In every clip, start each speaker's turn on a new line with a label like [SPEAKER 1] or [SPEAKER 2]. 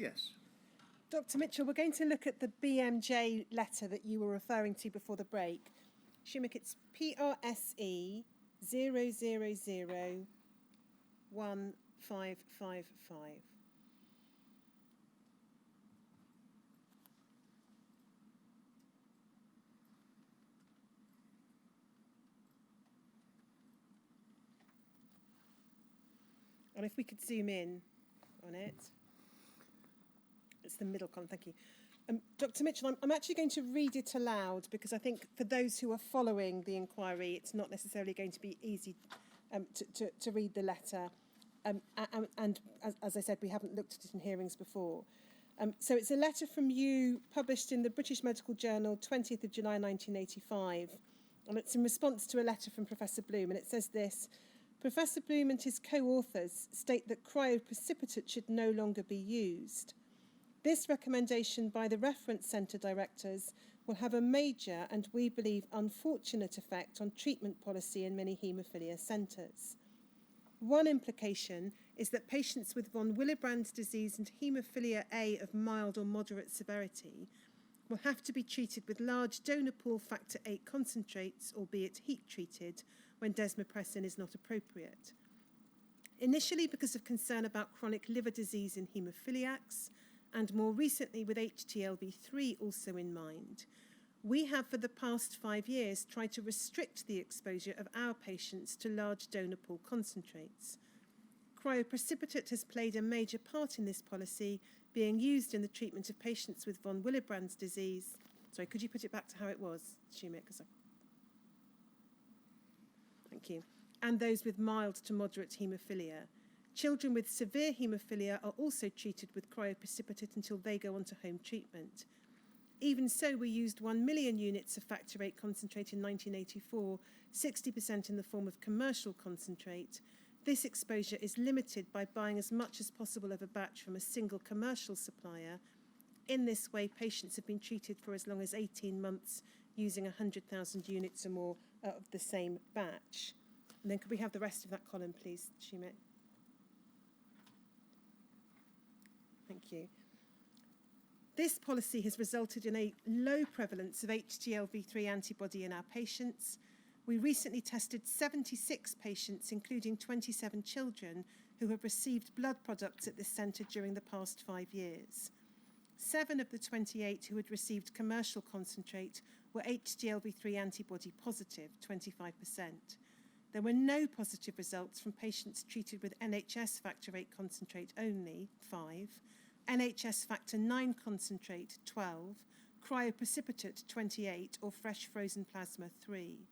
[SPEAKER 1] Yes.
[SPEAKER 2] Dr. Mitchell, we're going to look at the BMJ letter that you were referring to before the break. Shumik, it's PRSE 0001555. And if we could zoom in on it. It's the middle column, thank you. Dr. Mitchell, I'm actually going to read it aloud because I think for those who are following the inquiry, it's not necessarily going to be easy to read the letter. And as I said, we haven't looked at it in hearings before. So it's a letter from you published in the British Medical Journal, 20th of July 1985. And it's in response to a letter from Professor Bloom. And it says this: Professor Bloom and his co-authors state that cryoprecipitate should no longer be used. This recommendation by the reference centre directors will have a major and, we believe, unfortunate effect on treatment policy in many haemophilia centres. One implication is that patients with von Willebrand's disease and haemophilia A of mild or moderate severity will have to be treated with large donor pool factor VIII concentrates, albeit heat-treated, when desmopressin is not appropriate. Initially because of concern about chronic liver disease in haemophiliacs, and more recently with HTLV3 also in mind, we have for the past 5 years tried to restrict the exposure of our patients to large donor pool concentrates. Cryoprecipitate has played a major part in this policy, being used in the treatment of patients with von Willebrand's disease. Sorry, could you put it back to how it was, Shumik? Thank you. And those with mild to moderate haemophilia. Children with severe haemophilia are also treated with cryoprecipitate until they go on to home treatment. Even so, we used 1 million units of factor VIII concentrate in 1984, 60% in the form of commercial concentrate. This exposure is limited by buying as much as possible of a batch from a single commercial supplier. In this way, patients have been treated for as long as 18 months using 100,000 units or more of the same batch. And then could we have the rest of that column, please, Shumik? Thank you. This policy has resulted in a low prevalence of HTLV3 antibody in our patients. We recently tested 76 patients, including 27 children, who have received blood products at this centre during the past 5 years. 7 of the 28 who had received commercial concentrate were HTLV3 antibody positive, 25%. There were no positive results from patients treated with NHS factor VIII concentrate only, 5, NHS factor IX concentrate, 12, cryoprecipitate, 28, or fresh frozen plasma, 3.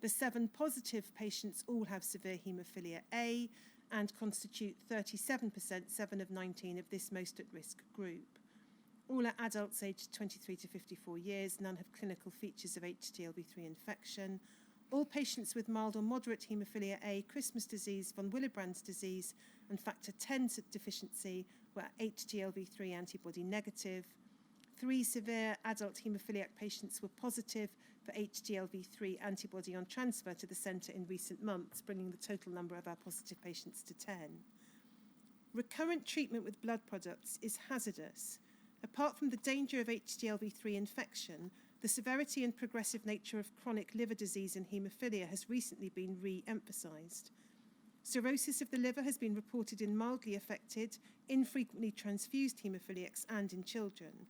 [SPEAKER 2] The 7 positive patients all have severe haemophilia A and constitute 37%, 7 of 19, of this most at-risk group. All are adults aged 23 to 54 years. None have clinical features of HTLV3 infection. All patients with mild or moderate haemophilia A, Christmas disease, von Willebrand's disease, and factor X deficiency were HTLV3 antibody negative. 3 severe adult haemophiliac patients were positive for HTLV3 antibody on transfer to the centre in recent months, bringing the total number of our positive patients to 10. Recurrent treatment with blood products is hazardous. Apart from the danger of HTLV3 infection, the severity and progressive nature of chronic liver disease and haemophilia has recently been re-emphasised. Cirrhosis of the liver has been reported in mildly affected, infrequently transfused haemophiliacs and in children.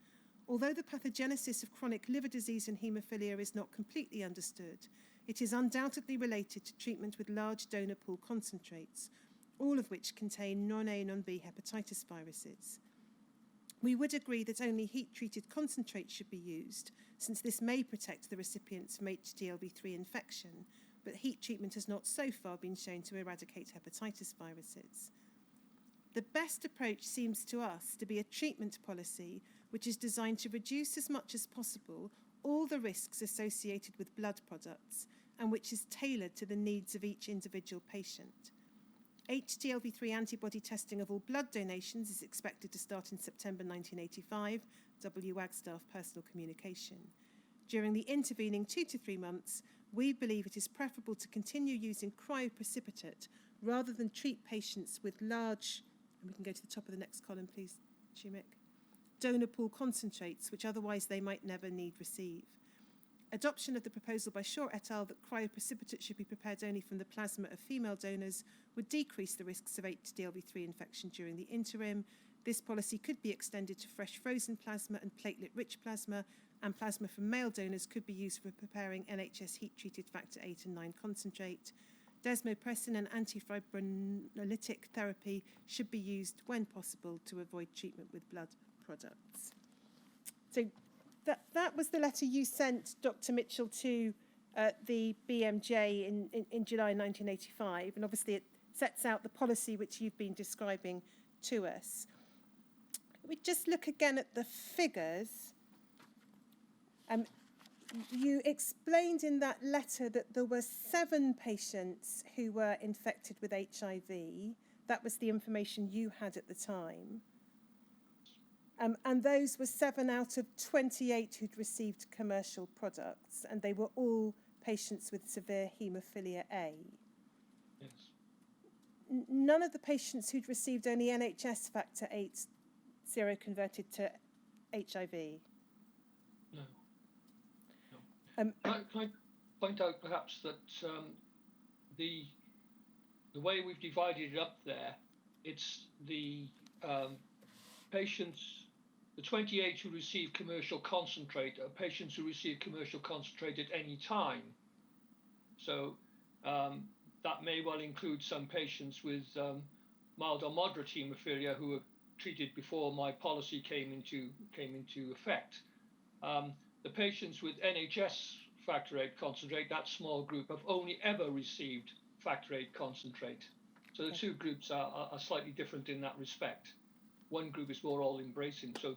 [SPEAKER 2] Although the pathogenesis of chronic liver disease and haemophilia is not completely understood, it is undoubtedly related to treatment with large donor pool concentrates, all of which contain non-A, non-B hepatitis viruses. We would agree that only heat-treated concentrates should be used, since this may protect the recipients from HTLV3 infection, but heat treatment has not so far been shown to eradicate hepatitis viruses. The best approach seems to us to be a treatment policy which is designed to reduce as much as possible all the risks associated with blood products and which is tailored to the needs of each individual patient. HTLV3 antibody testing of all blood donations is expected to start in September 1985, W. Wagstaff Personal Communication. During the intervening 2 to 3 months, we believe it is preferable to continue using cryoprecipitate rather than treat patients with large, and we can go to the top of the next column, please, Chumick. Donor pool concentrates, which otherwise they might never need receive. Adoption of the proposal by Shaw et al. That cryoprecipitate should be prepared only from the plasma of female donors would decrease the risks of HDLV3 infection during the interim. This policy could be extended to fresh frozen plasma and platelet-rich plasma, and plasma from male donors could be used for preparing NHS heat-treated factor 8 and 9 concentrate. Desmopressin and antifibrinolytic therapy should be used when possible to avoid treatment with blood products. So that was the letter you sent, Dr. Mitchell, to the BMJ in July 1985, and obviously it sets out the policy which you've been describing to us. We just look again at the figures. You explained in that letter that there were 7 patients who were infected with HIV. That was the information you had at the time. And those were 7 out of 28 who'd received commercial products, and they were all patients with severe haemophilia A.
[SPEAKER 1] Yes.
[SPEAKER 2] None of the patients who'd received only NHS factor 8 seroconverted to HIV.
[SPEAKER 1] No. Can I point out perhaps that the way we've divided it up there, it's the patients, the 28 who receive commercial concentrate are patients who receive commercial concentrate at any time. So that may well include some patients with mild or moderate haemophilia who were treated before my policy came into effect. The patients with NHS factor VIII concentrate, that small group, have only ever received factor VIII concentrate. So the two groups are slightly different in that respect. One group is more all-embracing. So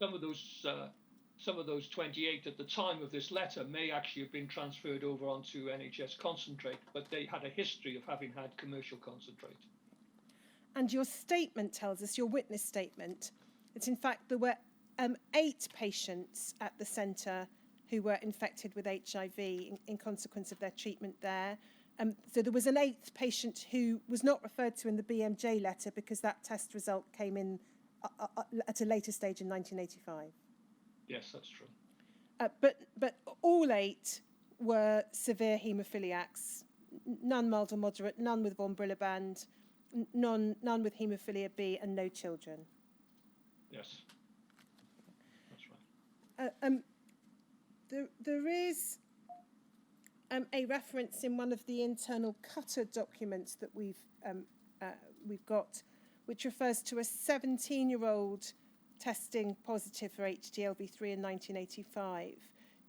[SPEAKER 1] some of those 28 at the time of this letter may actually have been transferred over onto NHS concentrate, but they had a history of having had commercial concentrate.
[SPEAKER 2] And your statement tells us, your witness statement, that in fact there were 8 patients at the centre who were infected with HIV in consequence of their treatment there. So there was an 8th patient who was not referred to in the BMJ letter because that test result came in at a later stage in 1985.
[SPEAKER 1] Yes, that's true.
[SPEAKER 2] But all 8 were severe haemophiliacs, none mild or moderate, none with von Briliband, none with haemophilia B, and no children.
[SPEAKER 1] Yes, that's right.
[SPEAKER 2] There is a reference in one of the internal Cutter documents that we've got, which refers to a 17-year-old testing positive for HDLV3 in 1985.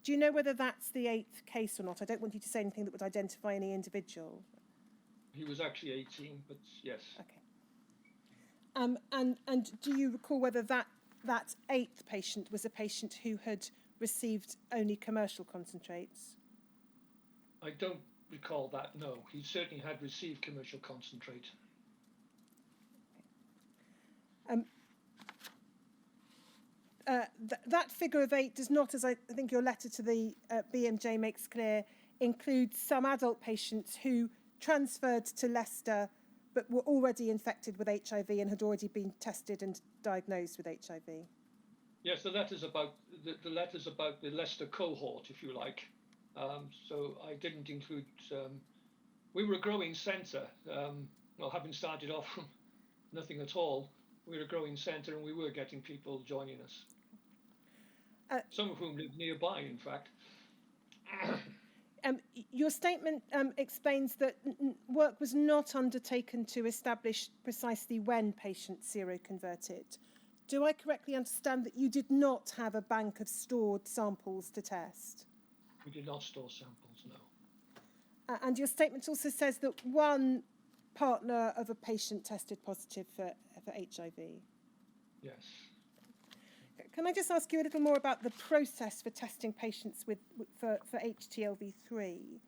[SPEAKER 2] Do you know whether that's the 8th case or not? I don't want you to say anything that would identify any individual.
[SPEAKER 1] He was actually 18, but yes.
[SPEAKER 2] Okay. And do you recall whether that 8th patient was a patient who had received only commercial concentrates?
[SPEAKER 1] I don't recall that, no. He certainly had received commercial concentrate.
[SPEAKER 2] That figure of 8 does not, as I think your letter to the BMJ makes clear, include some adult patients who transferred to Leicester but were already infected with HIV and had already been tested and diagnosed with HIV.
[SPEAKER 1] Yes, the letter's about the Leicester cohort, if you like. So I didn't include. We were a growing centre. Well, having started off from nothing at all, we were a growing centre, and we were getting people joining us. Some of whom lived nearby, in fact.
[SPEAKER 2] Your statement explains that work was not undertaken to establish precisely when patients seroconverted. Do I correctly understand that you did not have a bank of stored samples to test?
[SPEAKER 1] We did not store samples, no.
[SPEAKER 2] And your statement also says that one partner of a patient tested positive for HIV.
[SPEAKER 1] Yes.
[SPEAKER 2] Can I just ask you a little more about the process for testing patients for HTLV3?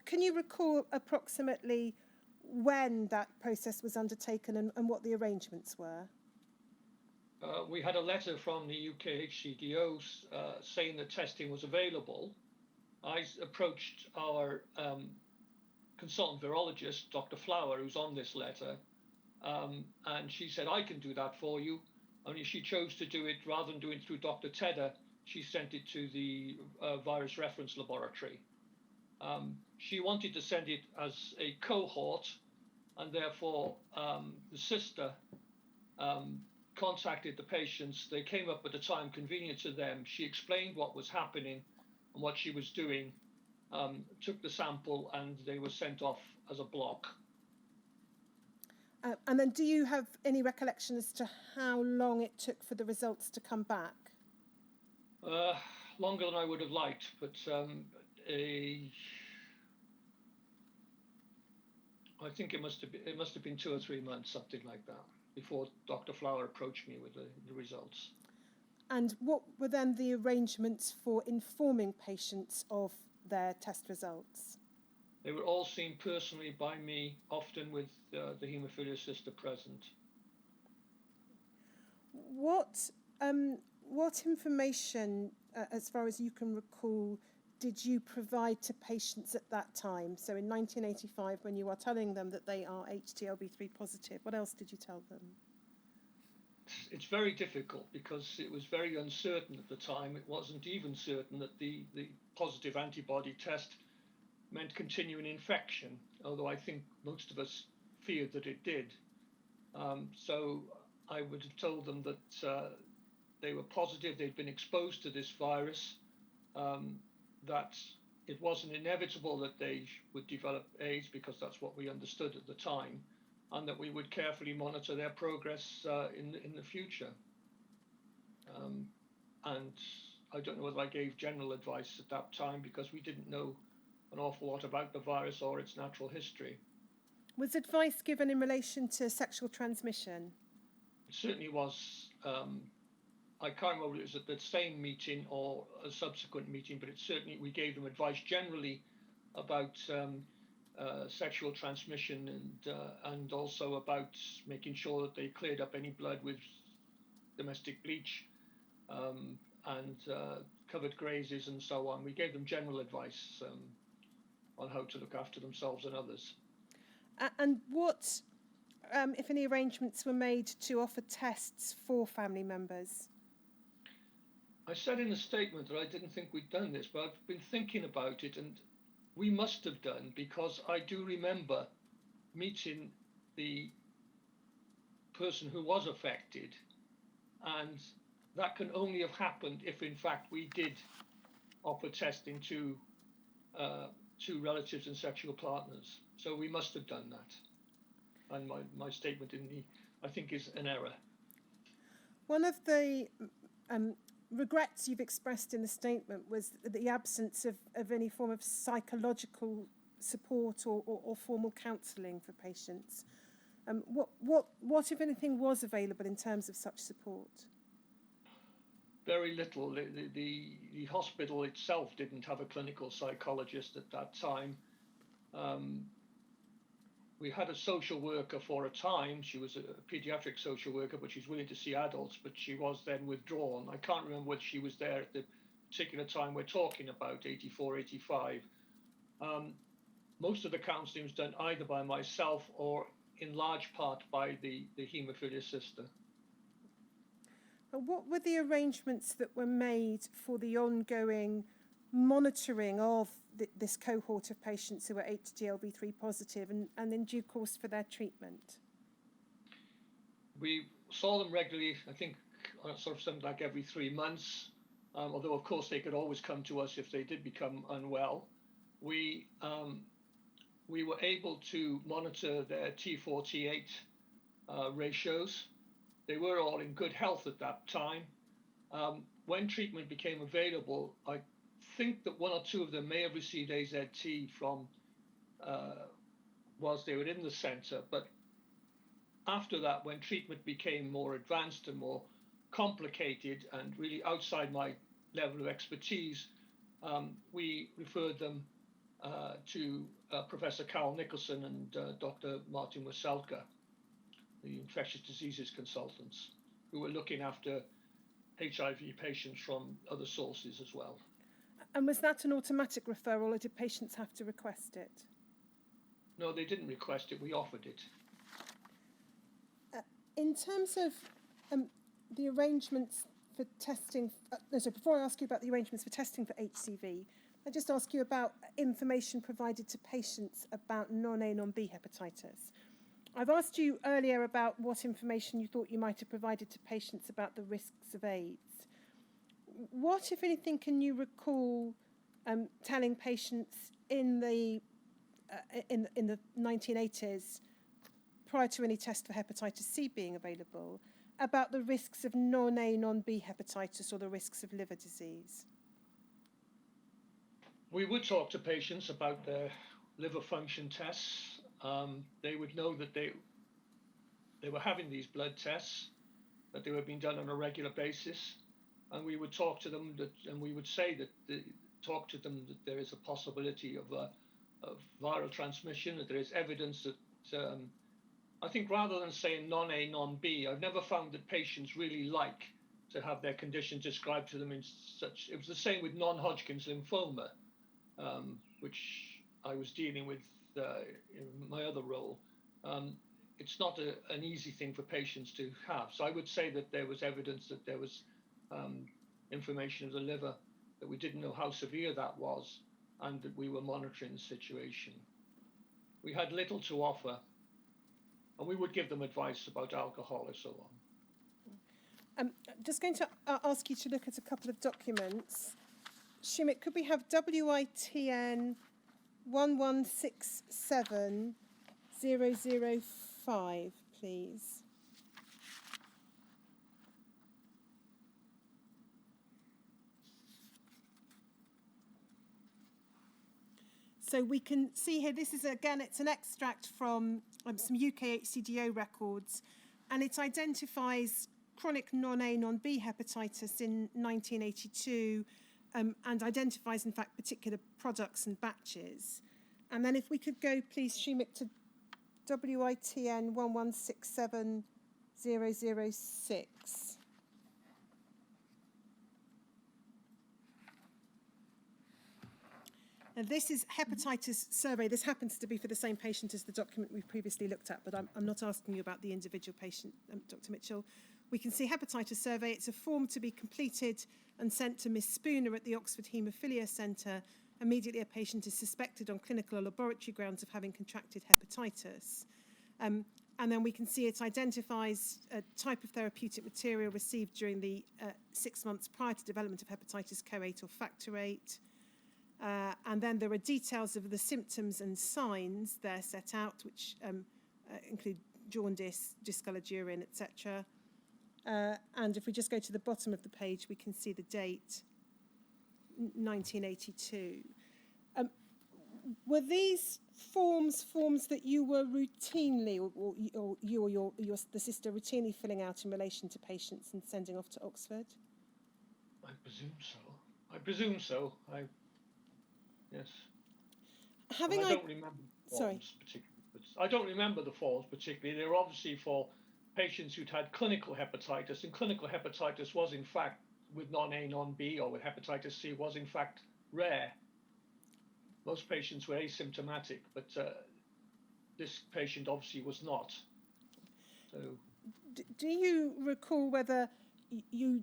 [SPEAKER 2] Can you recall approximately when that process was undertaken and what the arrangements were?
[SPEAKER 1] We had a letter from the UK HCDO saying that testing was available. I approached our consultant virologist, Dr. Flower, who's on this letter, and she said, I can do that for you. Only she chose to do it rather than doing it through Dr. Tedder. She sent it to the virus reference laboratory. She wanted to send it as a cohort, and therefore the sister contacted the patients. They came up at a time convenient to them. She explained what was happening and what she was doing, took the sample, and they were sent off as a block.
[SPEAKER 2] And then do you have any recollection as to how long it took for the results to come back?
[SPEAKER 1] Longer than I would have liked, but I think it must have been 2 or 3 months, something like that, before Dr. Flower approached me with the results.
[SPEAKER 2] And what were then the arrangements for informing patients of their test results?
[SPEAKER 1] They were all seen personally by me, often with the haemophilia sister present.
[SPEAKER 2] What information, as far as you can recall, did you provide to patients at that time? So in 1985, when you are telling them that they are HTLV3 positive, what else did you tell them?
[SPEAKER 1] It's very difficult because it was very uncertain at the time. It wasn't even certain that the positive antibody test meant continuing infection, although I think most of us feared that it did. So I would have told them that they were positive, they'd been exposed to this virus, that it wasn't inevitable that they would develop AIDS because that's what we understood at the time, and that we would carefully monitor their progress in the future. And I don't know whether I gave general advice at that time because we didn't know an awful lot about the virus or its natural history.
[SPEAKER 2] Was advice given in relation to sexual transmission?
[SPEAKER 1] It certainly was. I can't remember if it was at the same meeting or a subsequent meeting, but it certainly, we gave them advice generally about sexual transmission and also about making sure that they cleared up any blood with domestic bleach and covered grazes and so on. We gave them general advice on how to look after themselves and others.
[SPEAKER 2] And what, if any, arrangements were made to offer tests for family members?
[SPEAKER 1] I said in a statement that I didn't think we'd done this, but I've been thinking about it, and we must have done, because I do remember meeting the person who was affected, and that can only have happened if, in fact, we did offer testing to relatives and sexual partners. So we must have done that. And my statement I think is an error.
[SPEAKER 2] One of the regrets you've expressed in the statement was the absence of any form of psychological support or formal counselling for patients. What, if anything, was available in terms of such support?
[SPEAKER 1] Very little. The hospital itself didn't have a clinical psychologist at that time. We had a social worker for a time. She was a pediatric social worker, but she's willing to see adults, but she was then withdrawn. I can't remember whether she was there at the particular time we're talking about, 84, 85. Most of the counselling was done either by myself or in large part by the haemophilia sister.
[SPEAKER 2] What were the arrangements that were made for the ongoing monitoring of this cohort of patients who are HTLV3 positive and in due course for their treatment?
[SPEAKER 1] We saw them regularly, I think sort of something like every 3 months, although of course they could always come to us if they did become unwell. We were able to monitor their T4, T8 ratios. They were all in good health at that time. When treatment became available, I think that 1 or 2 of them may have received AZT from whilst they were in the centre, but after that, when treatment became more advanced and more complicated and really outside my level of expertise, we referred them to Professor Carol Nicholson and Dr. Martin Weselka, the infectious diseases consultants, who were looking after HIV patients from other sources as well.
[SPEAKER 2] And was that an automatic referral, or did patients have to request it?
[SPEAKER 1] No, they didn't request it. We offered it.
[SPEAKER 2] In terms of the arrangements for testing, before I ask you about the arrangements for testing for HCV, I just ask you about information provided to patients about non-A, non-B hepatitis. I've asked you earlier about what information you thought you might have provided to patients about the risks of AIDS. What, if anything, can you recall telling patients in the 1980s, prior to any test for hepatitis C being available, about the risks of non-A, non-B hepatitis or the risks of liver disease?
[SPEAKER 1] We would talk to patients about their liver function tests. They would know that they were having these blood tests, that they were being done on a regular basis, and we would talk to them and we would say that talk to them that there is a possibility of viral transmission, that there is evidence that I think rather than saying non-A, non-B, I've never found that patients really like to have their condition described to them in such. It was the same with non-Hodgkin's lymphoma, which I was dealing with in my other role. It's not an easy thing for patients to have. So I would say that there was evidence that there was information of the liver, that we didn't know how severe that was, and that we were monitoring the situation. We had little to offer, and we would give them advice about alcohol and so on.
[SPEAKER 2] I'm just going to ask you to look at a couple of documents. Shumik, could we have WITN 1167005, please? So we can see here, this is, again, it's an extract from some UK HCDO records, and it identifies chronic non-A, non-B hepatitis in 1982, and identifies, in fact, particular products and batches. And then if we could go, please, Shumik, to WITN 1167006. Now, this is hepatitis survey. This happens to be for the same patient as the document we've previously looked at, but I'm not asking you about the individual patient, Dr. Mitchell. We can see hepatitis survey. It's a form to be completed and sent to Miss Spooner at the Oxford Haemophilia Centre. Immediately a patient is suspected on clinical or laboratory grounds of having contracted hepatitis. And then we can see it identifies a type of therapeutic material received during the 6 months prior to development of hepatitis co-8 or factor 8. And then there are details of the symptoms and signs there set out, which include jaundice, discoloured urine, etc. And if we just go to the bottom of the page, we can see the date, 1982. Were these forms that you were routinely, or you or the sister routinely filling out in relation to patients and sending off to Oxford?
[SPEAKER 1] I presume so. Yes. I don't remember the forms particularly. I don't remember the forms particularly. They were obviously for patients who'd had clinical hepatitis, and clinical hepatitis was in fact, with non-A, non-B, or with hepatitis C, was in fact rare. Most patients were asymptomatic, but this patient obviously was not. So,
[SPEAKER 2] do you recall whether you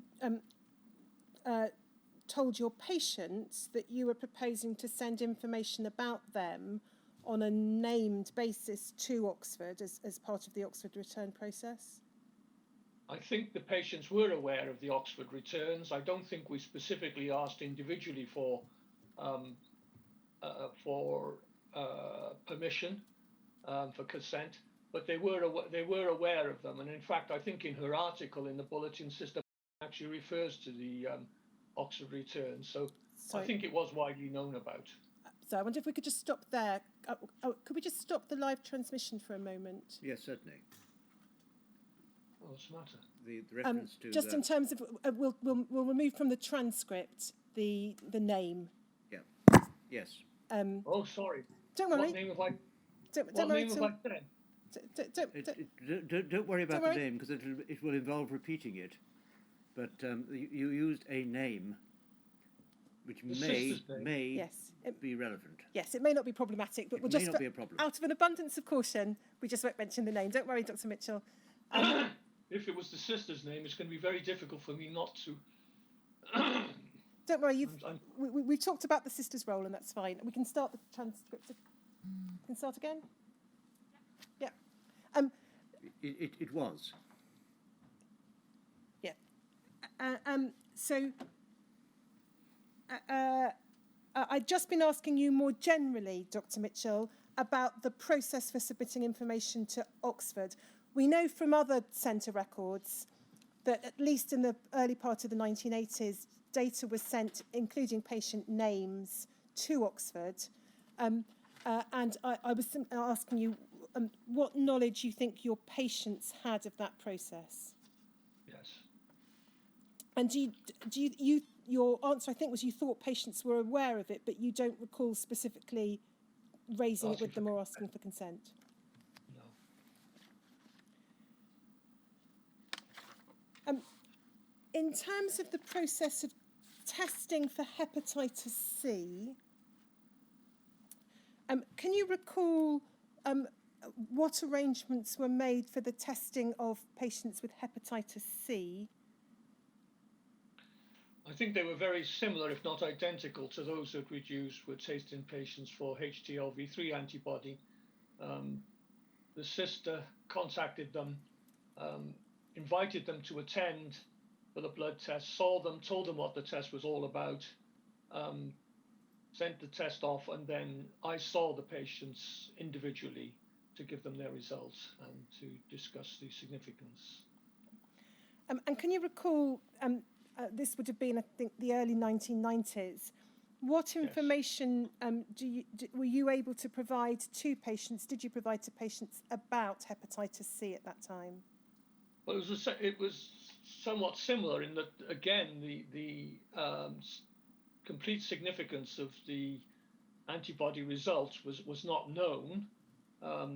[SPEAKER 2] told your patients that you were proposing to send information about them on a named basis to Oxford as part of the Oxford return process?
[SPEAKER 1] I think the patients were aware of the Oxford returns. I don't think we specifically asked individually for permission, for consent, but they were aware of them. And in fact, I think in her article in the bulletin system actually refers to the Oxford returns. So I think it was widely known about.
[SPEAKER 2] So I wonder if we could just stop there. Could we just stop the live transmission for a moment?
[SPEAKER 3] Yes, certainly.
[SPEAKER 1] What's the matter?
[SPEAKER 3] The reference to
[SPEAKER 2] just in terms of we'll remove from the transcript the name.
[SPEAKER 3] Yeah. Yes.
[SPEAKER 1] Oh, sorry.
[SPEAKER 2] Don't worry.
[SPEAKER 1] What name have I?
[SPEAKER 2] Don't worry.
[SPEAKER 3] Don't worry about the name, because it will involve repeating it. But you used a name which may be relevant.
[SPEAKER 2] Yes, it may not be problematic, but we'll just,
[SPEAKER 3] not be a problem.
[SPEAKER 2] Out of an abundance of caution, we just won't mention the name. Don't worry, Dr. Mitchell.
[SPEAKER 1] if it was the sister's name, it's going to be very difficult for me not to.
[SPEAKER 2] Don't worry, we've talked about the sister's role, and that's fine. We can start the transcript. We can start again? Yeah.
[SPEAKER 3] It was.
[SPEAKER 2] Yeah. So I've just been asking you more generally, Dr. Mitchell, about the process for submitting information to Oxford. We know from other centre records that at least in the early part of the 1980s, data was sent, including patient names, to Oxford. And I was asking you what knowledge you think your patients had of that process.
[SPEAKER 1] Yes.
[SPEAKER 2] And your answer, I think, was you thought patients were aware of it, but you don't recall specifically raising it with them or asking for consent.
[SPEAKER 1] No.
[SPEAKER 2] In terms of the process of testing for hepatitis C, can you recall what arrangements were made for the testing of patients with hepatitis C?
[SPEAKER 1] I think they were very similar, if not identical, to those that we'd used with testing patients for HTLV3 antibody. The sister contacted them, invited them to attend for the blood test, saw them, told them what the test was all about, sent the test off, and then I saw the patients individually to give them their results and to discuss the significance.
[SPEAKER 2] And can you recall, this would have been, I think, the early 1990s, what information were you able to provide to patients, did you provide to patients about hepatitis C at that time?
[SPEAKER 1] Well, it was somewhat similar in that, again, the complete significance of the antibody results was not known.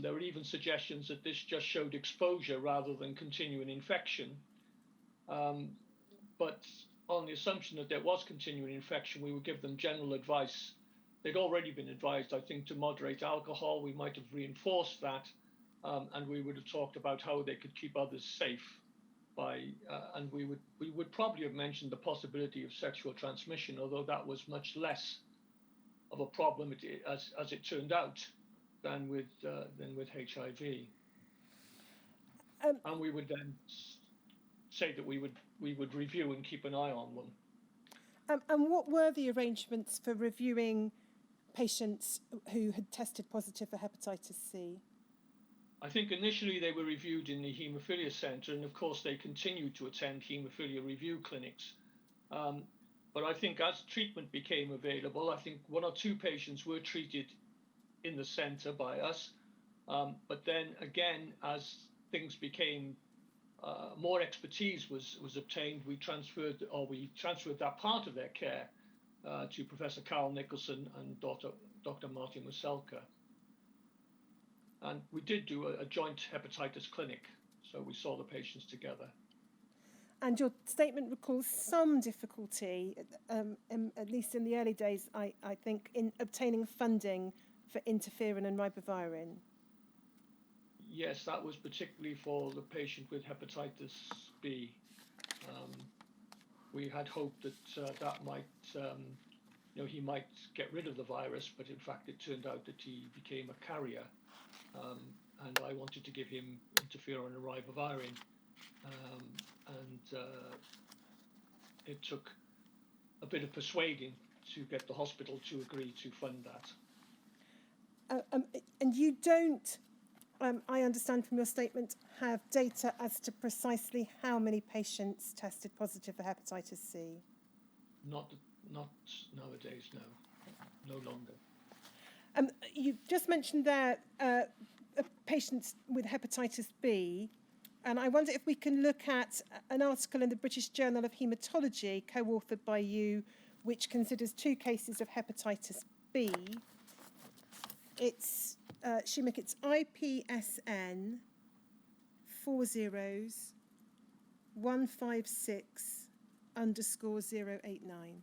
[SPEAKER 1] There were even suggestions that this just showed exposure rather than continuing infection. But on the assumption that there was continuing infection, we would give them general advice. They'd already been advised, I think, to moderate alcohol. We might have reinforced that, and we would have talked about how they could keep others safe and we would probably have mentioned the possibility of sexual transmission, although that was much less of a problem as it turned out than with HIV. And we would then say that we would review and keep an eye on them.
[SPEAKER 2] And what were the arrangements for reviewing patients who had tested positive for hepatitis C?
[SPEAKER 1] I think initially they were reviewed in the Haemophilia Centre, and of course they continued to attend haemophilia review clinics. But I think as treatment became available, I think 1 or 2 patients were treated in the centre by us. But then again, as things became more expertise was obtained, we transferred that part of their care to Professor Carol Nicholson and Dr. Martin Waselka. And we did do a joint hepatitis clinic, so we saw the patients together.
[SPEAKER 2] And your statement recalls some difficulty, at least in the early days, I think, in obtaining funding for interferon and ribavirin.
[SPEAKER 1] Yes, that was particularly for the patient with hepatitis B. We had hoped that that might, he might get rid of the virus, but in fact it turned out that he became a carrier. And I wanted to give him interferon and ribavirin. And it took a bit of persuading to get the hospital to agree to fund that.
[SPEAKER 2] And you don't, I understand from your statement, have data as to precisely how many patients tested positive for hepatitis C?
[SPEAKER 1] Not nowadays, no. No longer.
[SPEAKER 2] You just mentioned there patients with hepatitis B, and I wonder if we can look at an article in the British Journal of Haematology, co-authored by you, which considers 2 cases of hepatitis B. It's Shimmick, it's IPSN 40-156_089.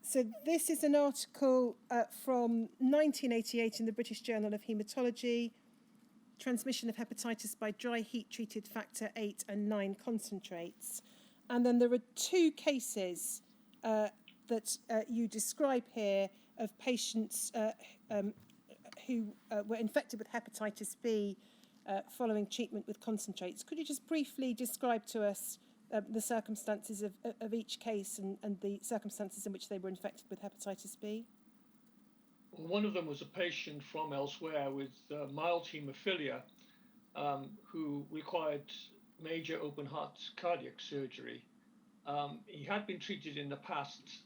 [SPEAKER 2] So this is an article from 1988 in the British Journal of Haematology, transmission of hepatitis by dry heat-treated factor 8 and 9 concentrates. And then there are two cases that you describe here of patients who were infected with hepatitis B following treatment with concentrates. Could you just briefly describe to us the circumstances of each case and the circumstances in which they were infected with hepatitis B?
[SPEAKER 1] Well, one of them was a patient from elsewhere with mild haemophilia who required major open heart cardiac surgery. He had been treated in the past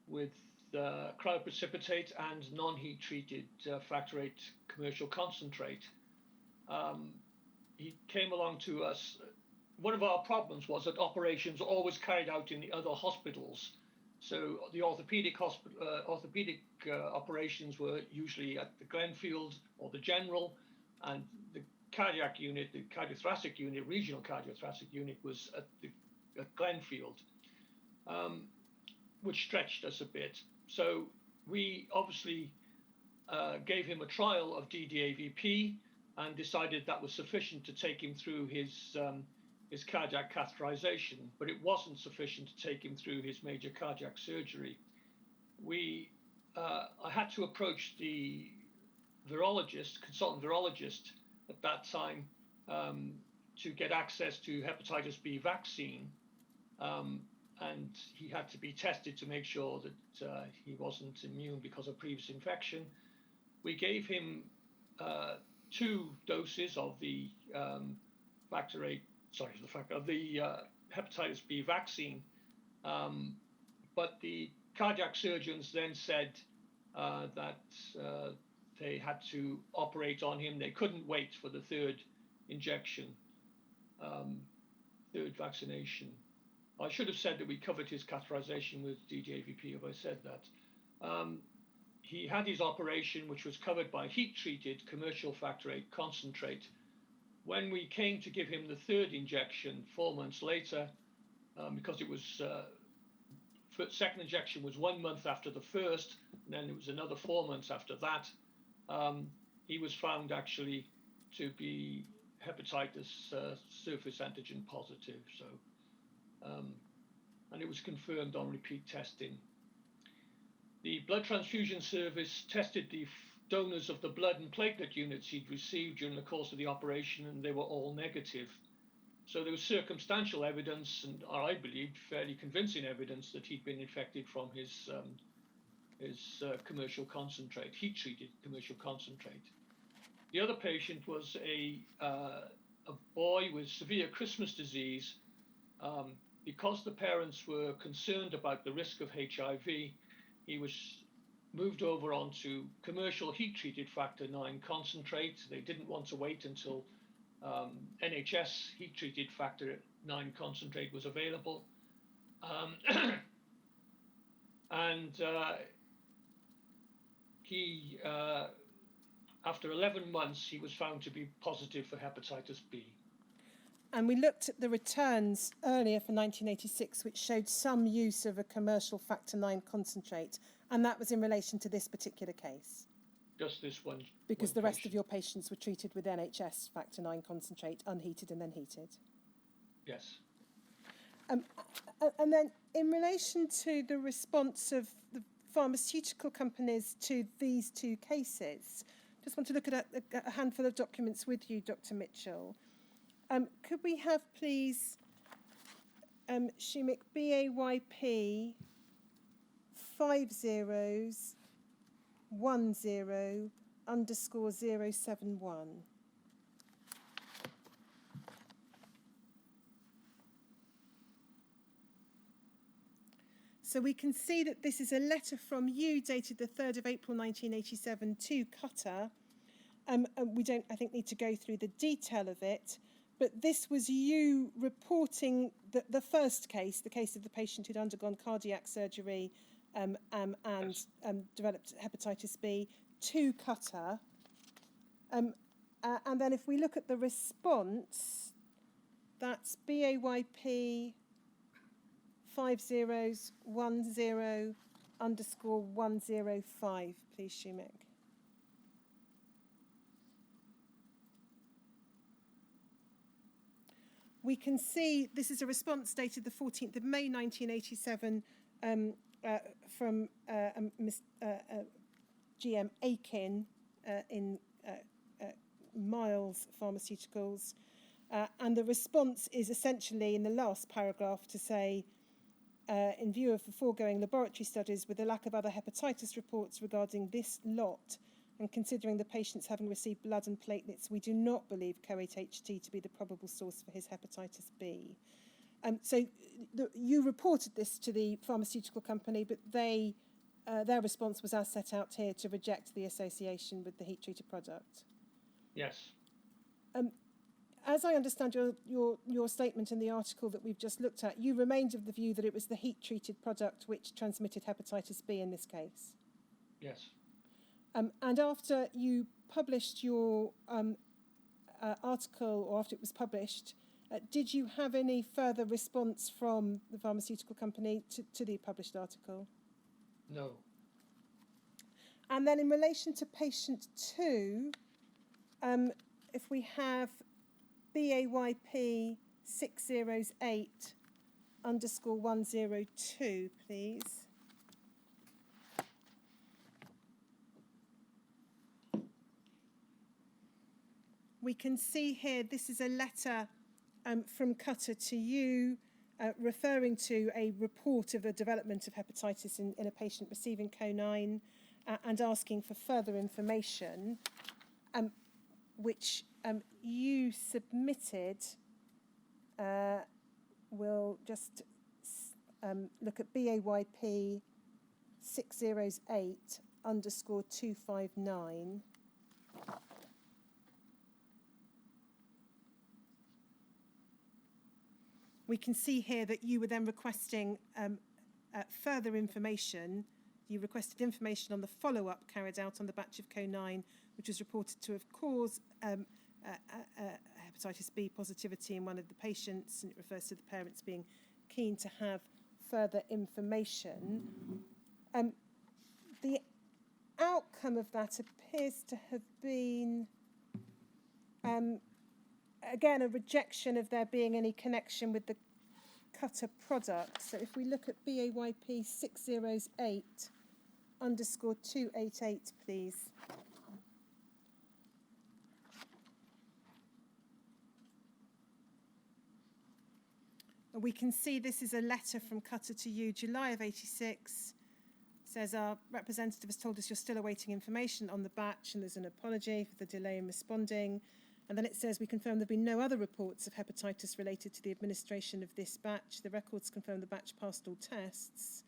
[SPEAKER 1] with cryoprecipitate and non-heat treated factor 8 commercial concentrate. He came along to us. One of our problems was that operations were always carried out in the other hospitals. So the orthopedic operations were usually at the Glenfield or the General, and the cardiac unit, the cardiothoracic unit, regional cardiothoracic unit was at Glenfield, which stretched us a bit. So we obviously gave him a trial of DDAVP and decided that was sufficient to take him through his cardiac catheterization, but it wasn't sufficient to take him through his major cardiac surgery. I had to approach the consultant virologist at that time to get access to hepatitis B vaccine, and he had to be tested to make sure that he wasn't immune because of previous infection. We gave him 2 doses of the hepatitis B vaccine, but the cardiac surgeons then said that they had to operate on him. They couldn't wait for the 3rd injection, 3rd vaccination. I should have said that we covered his catheterization with DDAVP if I said that. He had his operation, which was covered by heat-treated commercial factor 8 concentrate. When we came to give him the 3rd injection 4 months later, because it was second injection was 1 month after the first, and then it was another 4 months after that, he was found actually to be hepatitis surface antigen positive. So, and it was confirmed on repeat testing. The blood transfusion service tested the donors of the blood and platelet units he'd received during the course of the operation, and they were all negative. So there was circumstantial evidence, and I believe fairly convincing evidence, that he'd been infected from his commercial concentrate, heat-treated commercial concentrate. The other patient was a boy with severe Christmas disease. Because the parents were concerned about the risk of HIV, he was moved over onto commercial heat-treated factor 9 concentrate. They didn't want to wait until NHS heat-treated factor 9 concentrate was available. He, after 11 months, he was found to be positive for hepatitis B.
[SPEAKER 2] And we looked at the returns earlier for 1986, which showed some use of a commercial factor 9 concentrate, and that was in relation to this particular case.
[SPEAKER 1] Just this one.
[SPEAKER 2] Because the rest of your patients were treated with NHS factor 9 concentrate, unheated and then heated.
[SPEAKER 1] Yes.
[SPEAKER 2] And then in relation to the response of the pharmaceutical companies to these 2 cases, just want to look at a handful of documents with you, Dr. Mitchell. Could we have, please, Shimik BAYP 5010_071? So we can see that this is a letter from you dated the 3rd of April 1987 to Qatar. We don't, I think, need to go through the detail of it, but this was you reporting the first case, the case of the patient who'd undergone cardiac surgery and developed hepatitis B to Qatar. And then if we look at the response, that's BAYP 5010_105, please, Shumik. We can see this is a response dated the 14th of May 1987 from GM Aiken in Miles Pharmaceuticals. And the response is essentially in the last paragraph to say, in view of the foregoing laboratory studies with the lack of other hepatitis reports regarding this lot, and considering the patients having received blood and platelets, we do not believe CoH-HT to be the probable source for his hepatitis B. So you reported this to the pharmaceutical company, but their response was as set out here to reject the association with the heat-treated product.
[SPEAKER 1] Yes.
[SPEAKER 2] As I understand your statement in the article that we've just looked at, you remained of the view that it was the heat-treated product which transmitted hepatitis B in this case.
[SPEAKER 1] Yes.
[SPEAKER 2] And after you published your article, or after it was published, did you have any further response from the pharmaceutical company to the published article?
[SPEAKER 1] No.
[SPEAKER 2] And then in relation to patient 2, if we have BAYP 608_102, please. We can see here this is a letter from Cutter to you referring to a report of the development of hepatitis in a patient receiving CO9 and asking for further information, which you submitted. We'll just look at BAYP 608_259. We can see here that you were then requesting further information. You requested information on the follow-up carried out on the batch of CO9, which was reported to have caused hepatitis B positivity in one of the patients, and it refers to the parents being keen to have further information. The outcome of that appears to have been again, a rejection of there being any connection with the Cutter product. So if we look at BAYP 608_288, please. We can see this is a letter from Cutter to you, July of 86. It says, our representative has told us you're still awaiting information on the batch, and there's an apology for the delay in responding. And then it says, we confirm there have been no other reports of hepatitis related to the administration of this batch. The records confirm the batch passed all tests.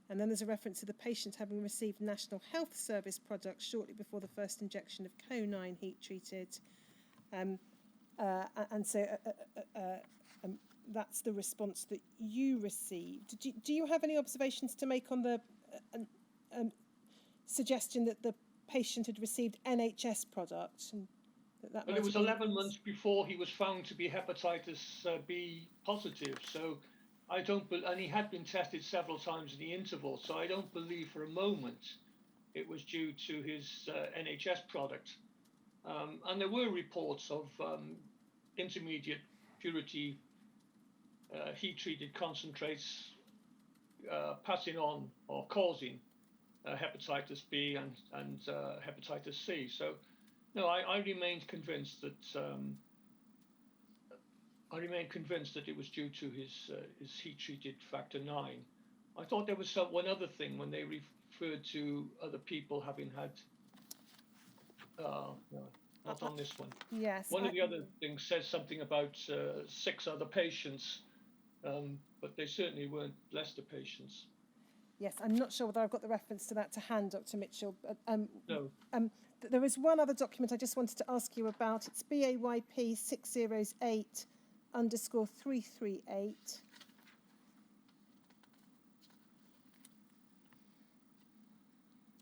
[SPEAKER 2] And then there's a reference to the patient having received National Health Service products shortly before the first injection of CO9 heat-treated. And so that's the response that you received. Do you have any observations to make on the suggestion that the patient had received NHS products?
[SPEAKER 1] But it was 11 months before he was found to be hepatitis B positive. So I don't, and he had been tested several times in the interval. So I don't believe for a moment it was due to his NHS product. And there were reports of intermediate purity heat-treated concentrates passing on or causing hepatitis B and hepatitis C. So. No, I remained convinced that it was due to his heat-treated factor 9. I thought there was one other thing when they referred to other people having had. No, not on this one.
[SPEAKER 2] Yes.
[SPEAKER 1] One of the other things says something about 6 other patients, but they certainly weren't Leicester patients.
[SPEAKER 2] Yes, I'm not sure whether I've got the reference to that to hand, Dr. Mitchell.
[SPEAKER 1] No.
[SPEAKER 2] There is one other document I just wanted to ask you about. It's BAYP 608_338.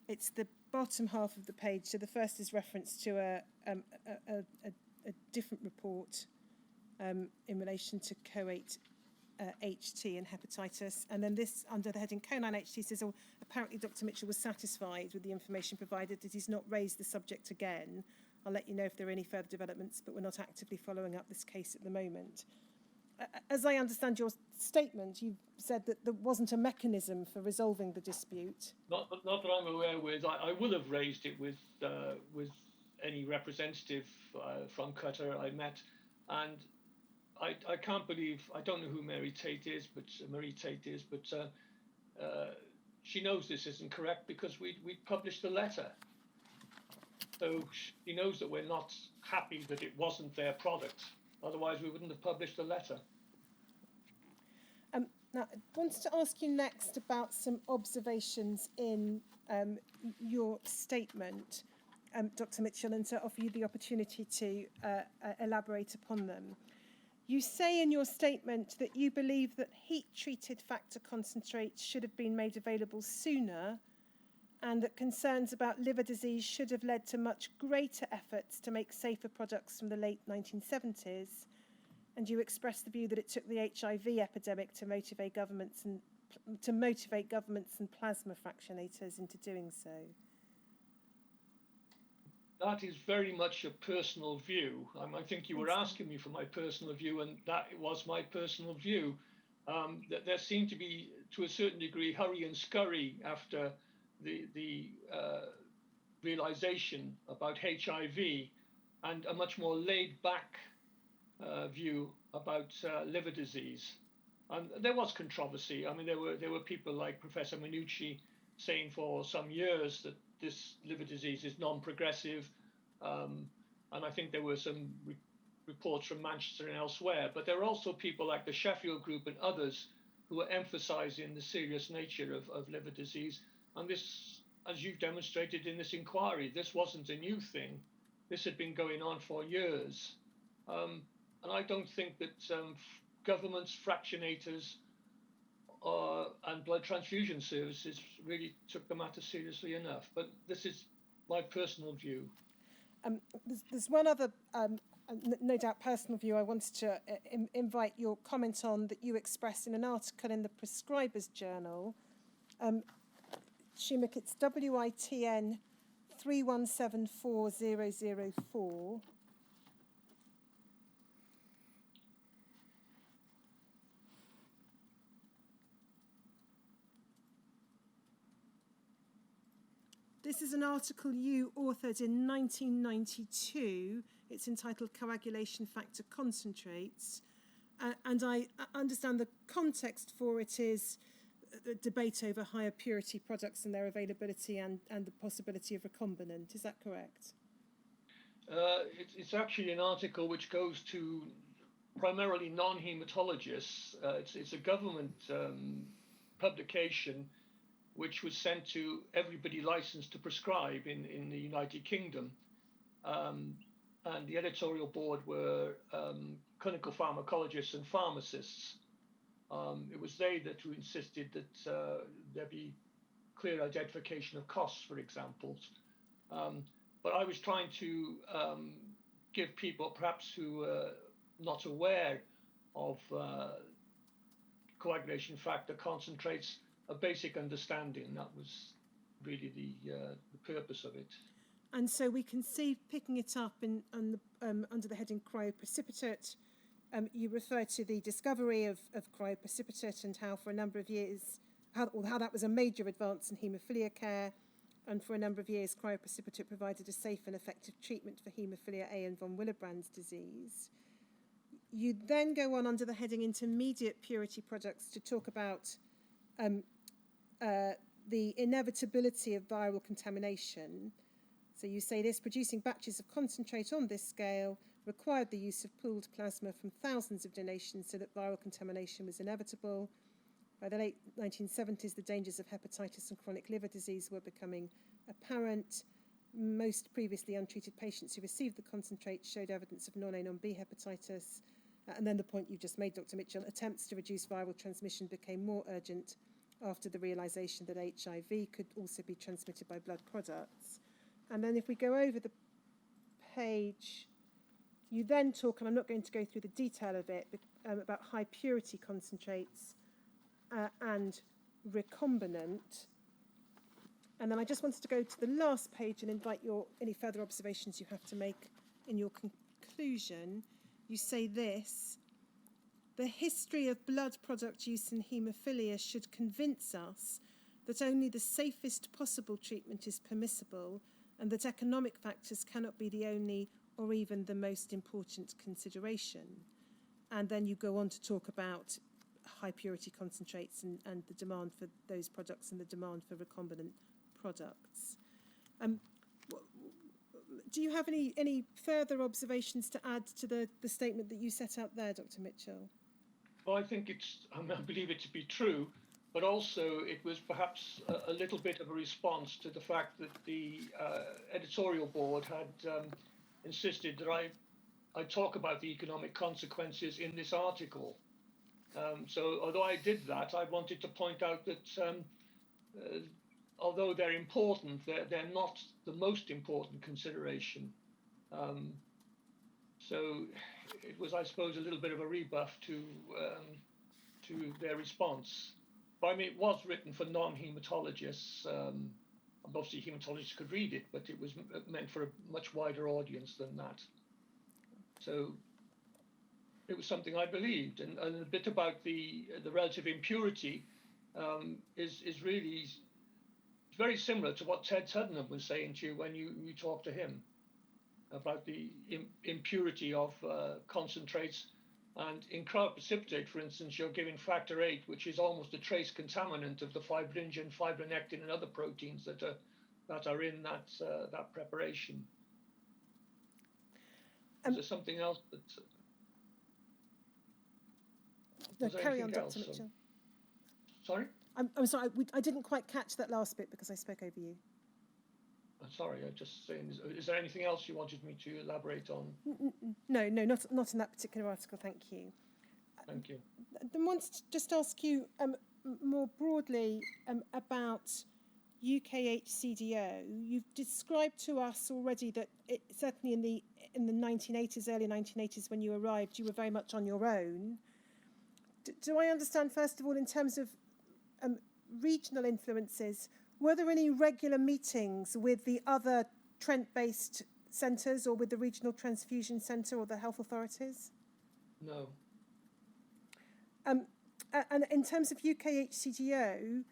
[SPEAKER 2] It's the bottom half of the page. So the first is reference to a different report in relation to CoH HT and hepatitis. And then this, under the heading canine HT, says, oh, apparently Dr. Mitchell was satisfied with the information provided, that he's not raised the subject again. I'll let you know if there are any further developments, but we're not actively following up this case at the moment. As I understand your statement, you said that there wasn't a mechanism for resolving the dispute.
[SPEAKER 1] Not that I'm aware with. I would have raised it with any representative from Qatar I met, and I can't believe, I don't know who Marie Tate is, but she knows this isn't correct because we published a letter. So she knows that we're not happy that it wasn't their product. Otherwise, we wouldn't have published a letter.
[SPEAKER 2] Now, I wanted to ask you next about some observations in your statement, Dr. Mitchell, and to offer you the opportunity to elaborate upon them. You say in your statement that you believe that heat-treated factor concentrates should have been made available sooner, and that concerns about liver disease should have led to much greater efforts to make safer products from the late 1970s. And you express the view that it took the HIV epidemic to motivate governments and plasma fractionators into doing so.
[SPEAKER 1] That is very much a personal view. I think you were asking me for my personal view, and that was my personal view. That there seemed to be, to a certain degree, hurry and scurry after the realization about HIV, and a much more laid-back view about liver disease. And there was controversy. I mean, there were people like Professor Minucci saying for some years that this liver disease is non-progressive, and I think there were some reports from Manchester and elsewhere. But there are also people like the Sheffield Group and others who are emphasising the serious nature of liver disease. And this, as you've demonstrated in this inquiry, this wasn't a new thing. This had been going on for years. And I don't think that governments, fractionators, and blood transfusion services really took the matter seriously enough. But this is my personal view.
[SPEAKER 2] There's one other, no doubt, personal view I wanted to invite your comment on that you expressed in an article in the Prescribers Journal. Shumik, it's WITN 3174004. This is an article you authored in 1992. It's entitled Coagulation Factor Concentrates. And I understand the context for it is a debate over higher purity products and their availability and the possibility of recombinant. Is that correct?
[SPEAKER 1] It's actually an article which goes to primarily non-hematologists. It's a government publication which was sent to everybody licensed to prescribe in the United Kingdom. And the editorial board were clinical pharmacologists and pharmacists. It was they who insisted that there be clear identification of costs, for example. But I was trying to give people, perhaps who are not aware of coagulation factor concentrates, a basic understanding. That was really the purpose of it.
[SPEAKER 2] And so we can see, picking it up under the heading cryoprecipitate, you refer to the discovery of cryoprecipitate and how for a number of years, how that was a major advance in haemophilia care, and for a number of years cryoprecipitate provided a safe and effective treatment for haemophilia A and von Willebrand's disease. You then go on under the heading intermediate purity products to talk about the inevitability of viral contamination. So you say this: producing batches of concentrate on this scale required the use of pooled plasma from thousands of donations so that viral contamination was inevitable. By the late 1970s, the dangers of hepatitis and chronic liver disease were becoming apparent. Most previously untreated patients who received the concentrate showed evidence of non-A, non-B hepatitis. And then the point you just made, Dr. Mitchell, attempts to reduce viral transmission became more urgent after the realization that HIV could also be transmitted by blood products. And then if we go over the page You then talk, and I'm not going to go through the detail of it, about high purity concentrates and recombinant. And then I just wanted to go to the last page and invite any further observations you have to make in your conclusion. You say this: the history of blood product use in haemophilia should convince us that only the safest possible treatment is permissible, and that economic factors cannot be the only or even the most important consideration. And then you go on to talk about high purity concentrates and the demand for those products and the demand for recombinant products. Do you have any further observations to add to the statement that you set out there, Dr. Mitchell?
[SPEAKER 1] Well, I think I believe it to be true, but also it was perhaps a little bit of a response to the fact that the editorial board had insisted that I talk about the economic consequences in this article. So although I did that, I wanted to point out that although they're important, they're not the most important consideration. So it was, I suppose, a little bit of a rebuff to their response. But I mean, it was written for non-hematologists. Obviously, hematologists could read it, but it was meant for a much wider audience than that. So it was something I believed, and a bit about the relative impurity is really very similar to what Ted Tuddenham was saying to you when you talked to him about the impurity of concentrates. And in cryoprecipitate, for instance, you're giving factor VIII, which is almost a trace contaminant of the fibrinogen, fibronectin, and other proteins that are in that preparation. Is there something else that?
[SPEAKER 2] No, carry on, Dr. Mitchell.
[SPEAKER 1] Sorry?
[SPEAKER 2] I'm sorry, I didn't quite catch that last bit because I spoke over you.
[SPEAKER 1] I'm sorry, I'm just saying, is there anything else you wanted me to elaborate on?
[SPEAKER 2] No, not in that particular article, thank you.
[SPEAKER 1] Thank you.
[SPEAKER 2] I want to just ask you more broadly about UKHCDO. You've described to us already that certainly in the 1980s, early 1980s, when you arrived, you were very much on your own. Do I understand, first of all, in terms of regional influences, were there any regular meetings with the other Trent-based centres or with the Regional Transfusion Centre or the health authorities?
[SPEAKER 1] No.
[SPEAKER 2] And in terms of UKHCDO,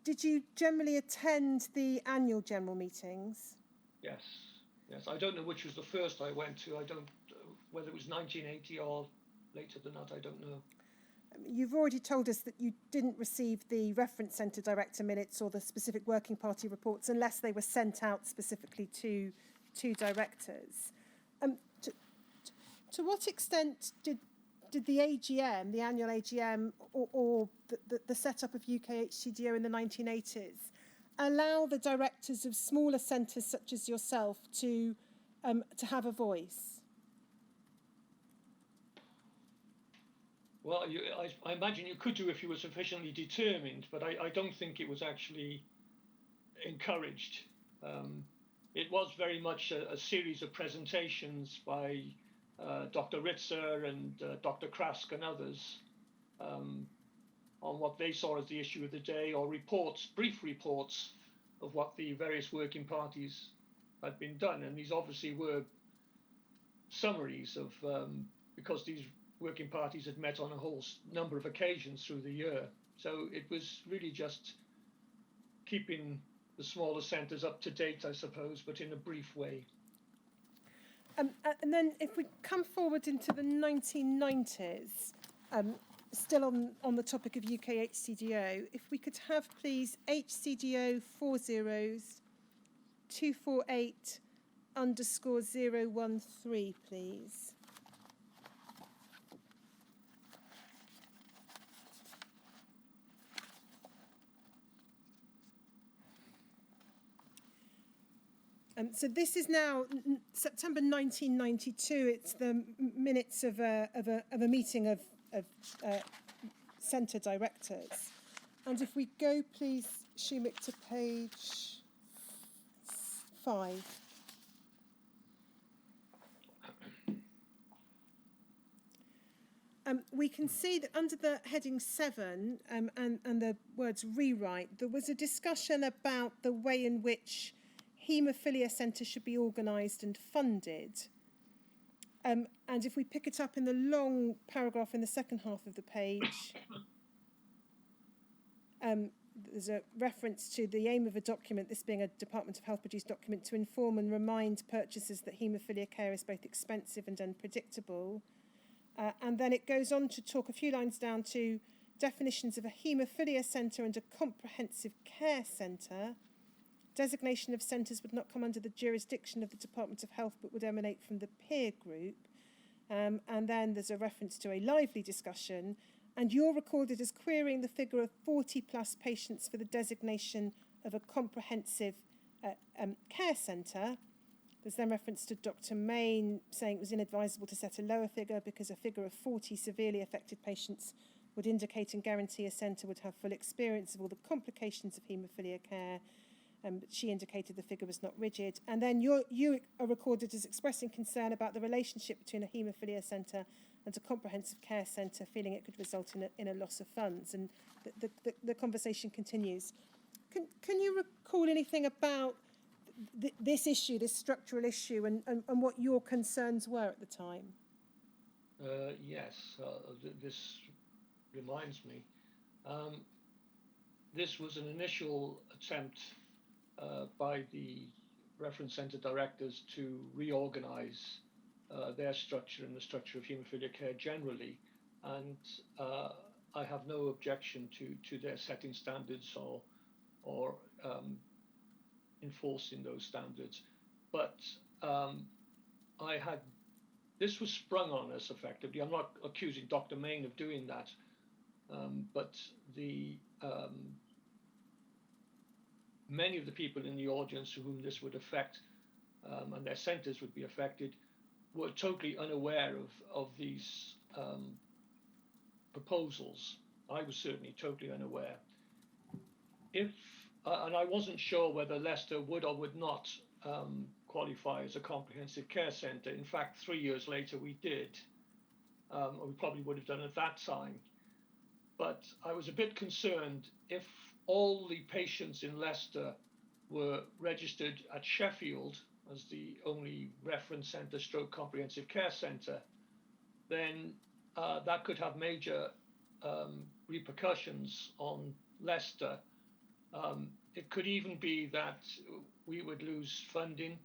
[SPEAKER 2] did you generally attend the annual general meetings?
[SPEAKER 1] Yes. I don't know which was the first I went to. I don't, whether it was 1980 or later than that, I don't know.
[SPEAKER 2] You've already told us that you didn't receive the reference centre director minutes or the specific working party reports unless they were sent out specifically to directors. To what extent did the AGM, the annual AGM, or the setup of UKHCDO in the 1980s allow the directors of smaller centres such as yourself to have a voice?
[SPEAKER 1] Well, I imagine you could do if you were sufficiently determined, but I don't think it was actually encouraged. It was very much a series of presentations by Dr. Ritzer and Dr. Krask and others on what they saw as the issue of the day, or reports, brief reports of what the various working parties had been done. And these obviously were summaries of, because these working parties had met on a whole number of occasions through the year. So it was really just keeping the smaller centres up to date, I suppose, but in a brief way.
[SPEAKER 2] And then if we come forward into the 1990s, still on the topic of UKHCDO, if we could have, please, HCDO 40-248_013, please. So this is now September 1992. It's the minutes of a meeting of centre directors. And if we go, please, Shumik, to page 5. we can see that under the heading 7 and the words rewrite, there was a discussion about the way in which haemophilia centres should be organised and funded. And if we pick it up in the long paragraph in the second half of the page, there's a reference to the aim of a document, this being a Department of Health produced document, to inform and remind purchasers that haemophilia care is both expensive and unpredictable. And then it goes on to talk a few lines down to definitions of a haemophilia centre and a comprehensive care centre. Designation of centres would not come under the jurisdiction of the Department of Health but would emanate from the peer group. And then there's a reference to a lively discussion. And you're recorded as querying the figure of 40 plus patients for the designation of a comprehensive care centre. There's then reference to Dr. Main saying it was inadvisable to set a lower figure because a figure of 40 severely affected patients would indicate and guarantee a centre would have full experience of all the complications of haemophilia care. But she indicated the figure was not rigid. And then you are recorded as expressing concern about the relationship between a haemophilia centre and a comprehensive care centre, feeling it could result in a loss of funds. And the conversation continues. Can you recall anything about this issue, this structural issue, and what your concerns were at the time?
[SPEAKER 1] Yes, this reminds me. This was an initial attempt by the reference centre directors to reorganise their structure and the structure of haemophilia care generally, and I have no objection to their setting standards or enforcing those standards, but this was sprung on us effectively. I'm not accusing Dr. Main of doing that, but many of the people in the audience whom this would affect and their centres would be affected were totally unaware of these proposals. I was certainly totally unaware. And I wasn't sure whether Leicester would or would not qualify as a comprehensive care centre. In fact, 3 years later we did, or we probably would have done at that time. But I was a bit concerned if all the patients in Leicester were registered at Sheffield as the only reference centre stroke comprehensive care centre, then that could have major repercussions on Leicester. It could even be that we would lose funding.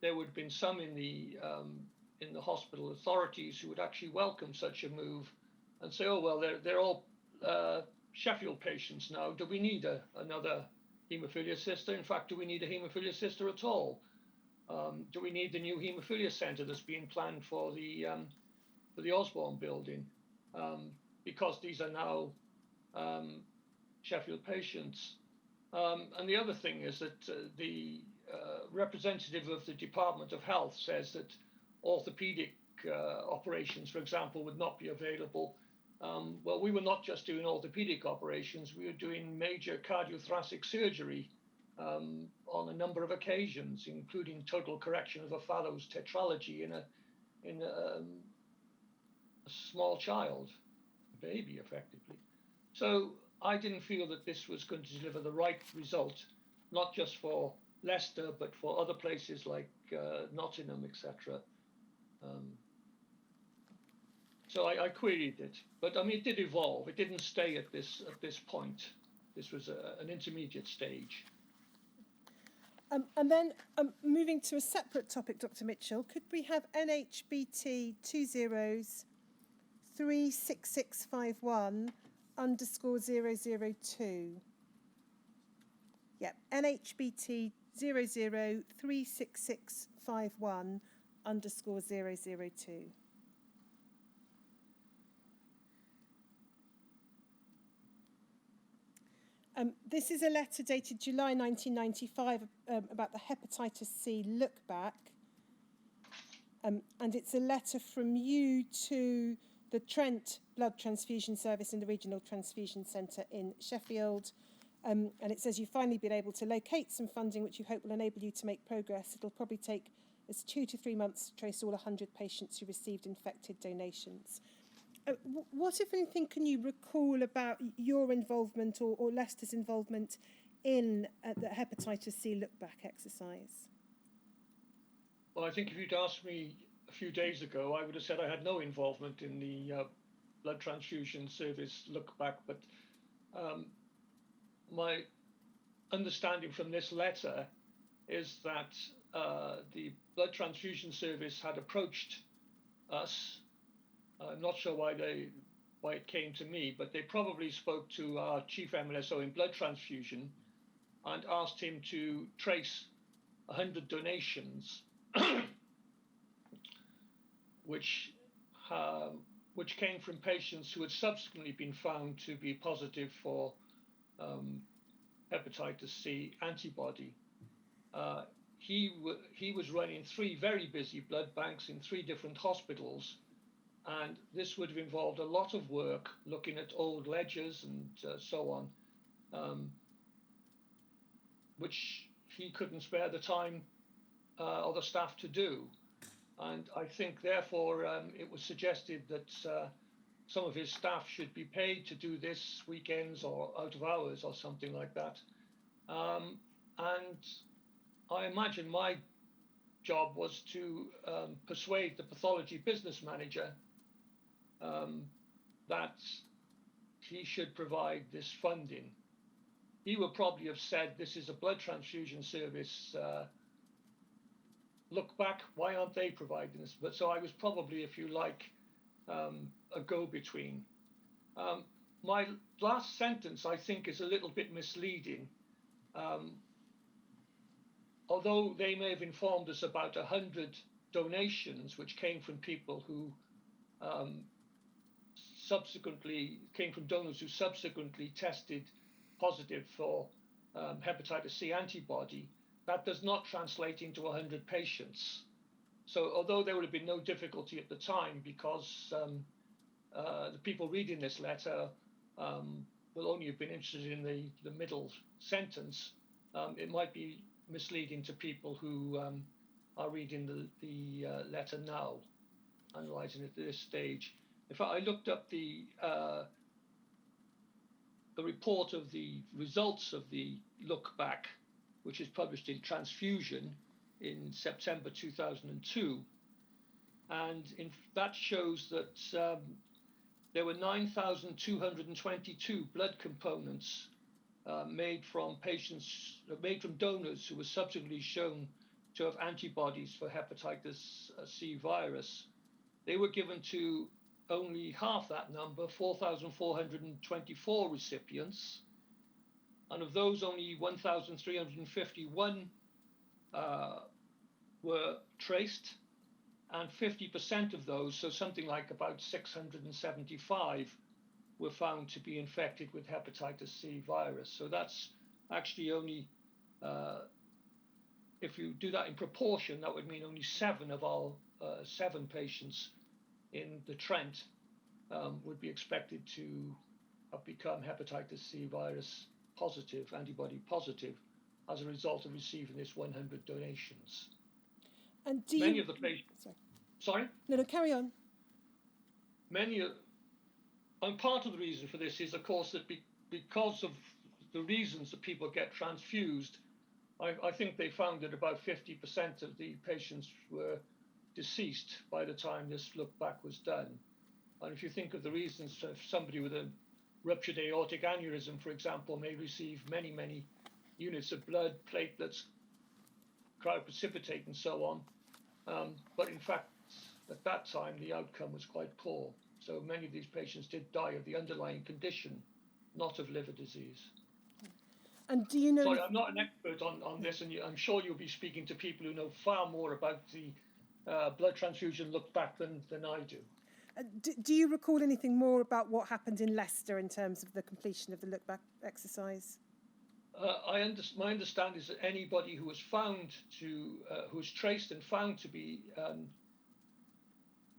[SPEAKER 1] There would have been some in the hospital authorities who would actually welcome such a move and say, oh, well, they're all Sheffield patients now. Do we need another haemophilia sister? In fact, do we need a haemophilia sister at all? Do we need the new haemophilia centre that's being planned for the Osborne building? Because these are now Sheffield patients. And the other thing is that the representative of the Department of Health says that orthopaedic operations, for example, would not be available. Well, we were not just doing orthopaedic operations, we were doing major cardiothoracic surgery on a number of occasions, including total correction of a Fallot's tetralogy in a small child, a baby, effectively. So I didn't feel that this was going to deliver the right result, not just for Leicester, but for other places like Nottingham, etc. So I queried it, but I mean, it did evolve. It didn't stay at this point. This was an intermediate stage.
[SPEAKER 2] And then moving to a separate topic, Dr. Mitchell, could we have NHBT 20-36651 _002? Yep, NHBT 00-36651 _002. This is a letter dated July 1995 about the hepatitis C look back. And it's a letter from you to the Trent Blood Transfusion Service in the Regional Transfusion Centre in Sheffield. And it says you've finally been able to locate some funding which you hope will enable you to make progress. It'll probably take us 2 to 3 months to trace all 100 patients who received infected donations. What, if anything, can you recall about your involvement or Leicester's involvement in the hepatitis C look-back exercise?
[SPEAKER 1] Well, I think if you'd asked me a few days ago, I would have said I had no involvement in the blood transfusion service look-back, but my understanding from this letter is that the blood transfusion service had approached us. I'm not sure why it came to me, but they probably spoke to our chief MLSO in blood transfusion and asked him to trace 100 donations, which came from patients who had subsequently been found to be positive for hepatitis C antibody. He was running 3 very busy blood banks in 3 different hospitals, and this would have involved a lot of work looking at old ledgers and so on, which he couldn't spare the time or the staff to do. And I think, therefore, it was suggested that some of his staff should be paid to do this weekends or out of hours or something like that. And I imagine my job was to persuade the pathology business manager that he should provide this funding. He would probably have said, this is a blood transfusion service, look back, why aren't they providing this? But so I was probably, if you like, a go-between. My last sentence, I think, is a little bit misleading. Although they may have informed us about 100 donations, which came from people who subsequently came from donors who subsequently tested positive for hepatitis C antibody, that does not translate into 100 patients. So although there would have been no difficulty at the time, because the people reading this letter will only have been interested in the middle sentence, it might be misleading to people who are reading the letter now, analysing it at this stage. In fact, I looked up the report of the results of the look back, which is published in Transfusion in September 2002, and that shows that there were 9,222 blood components made from donors who were subsequently shown to have antibodies for hepatitis C virus. They were given to only half that number, 4,424 recipients, and of those, only 1,351 were traced, and 50% of those, so something like about 675, were found to be infected with hepatitis C virus. So that's actually only, if you do that in proportion, that would mean only 7 of our 7 patients in the Trent would be expected to have become hepatitis C virus positive, antibody positive, as a result of receiving this 100 donations.
[SPEAKER 2] And
[SPEAKER 1] many of the patients... Sorry?
[SPEAKER 2] No, carry on.
[SPEAKER 1] And part of the reason for this is, of course, that because of the reasons that people get transfused, I think they found that about 50% of the patients were deceased by the time this look back was done. And if you think of the reasons for somebody with a ruptured aortic aneurysm, for example, may receive many, many units of blood, platelets, cryoprecipitate, and so on. But in fact, at that time, the outcome was quite poor. So many of these patients did die of the underlying condition, not of liver disease.
[SPEAKER 2] And do you know...
[SPEAKER 1] Sorry, I'm not an expert on this, and I'm sure you'll be speaking to people who know far more about the blood transfusion look back than I do.
[SPEAKER 2] Do you recall anything more about what happened in Leicester in terms of the completion of the look back exercise?
[SPEAKER 1] My understanding is that anybody who was found to, who was traced and found to be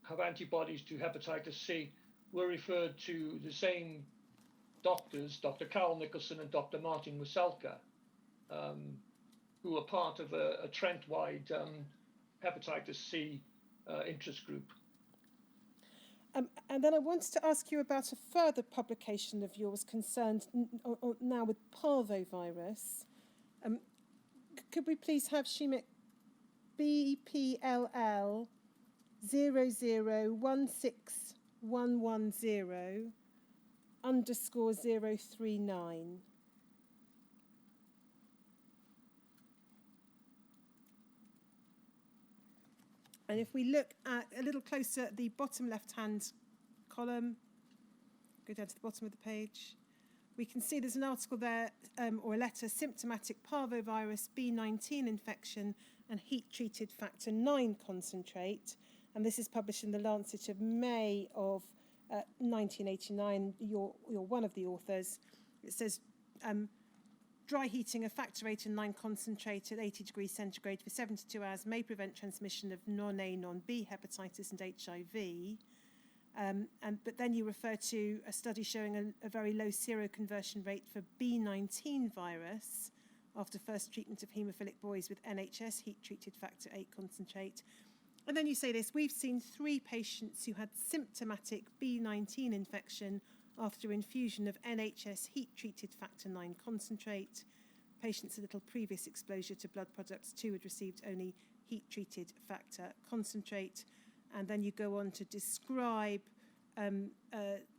[SPEAKER 1] have antibodies to hepatitis C were referred to the same doctors, Dr. Carol Nicholson and Dr. Martin Waselka, who are part of a Trent-wide hepatitis C interest group.
[SPEAKER 2] And then I wanted to ask you about a further publication of yours concerned now with parvovirus. Could we please have Shimik BPLL 0016110_039? And if we look at a little closer at the bottom left-hand column, go down to the bottom of the page, we can see there's an article there, or a letter, symptomatic parvovirus B19 infection and heat-treated factor 9 concentrate. And this is published in the Lancet of May of 1989. You're one of the authors. It says, dry heating of factor 8 and 9 concentrate at 80 degrees centigrade for 72 hours may prevent transmission of non-A, non-B hepatitis and HIV. But then you refer to a study showing a very low seroconversion rate for B19 virus after first treatment of haemophilic boys with NHS heat-treated factor 8 concentrate. And then you say this: we've seen 3 patients who had symptomatic B19 infection after infusion of NHS heat-treated factor 9 concentrate. Patients with little previous exposure to blood products 2 had received only heat-treated factor concentrate. And then you go on to describe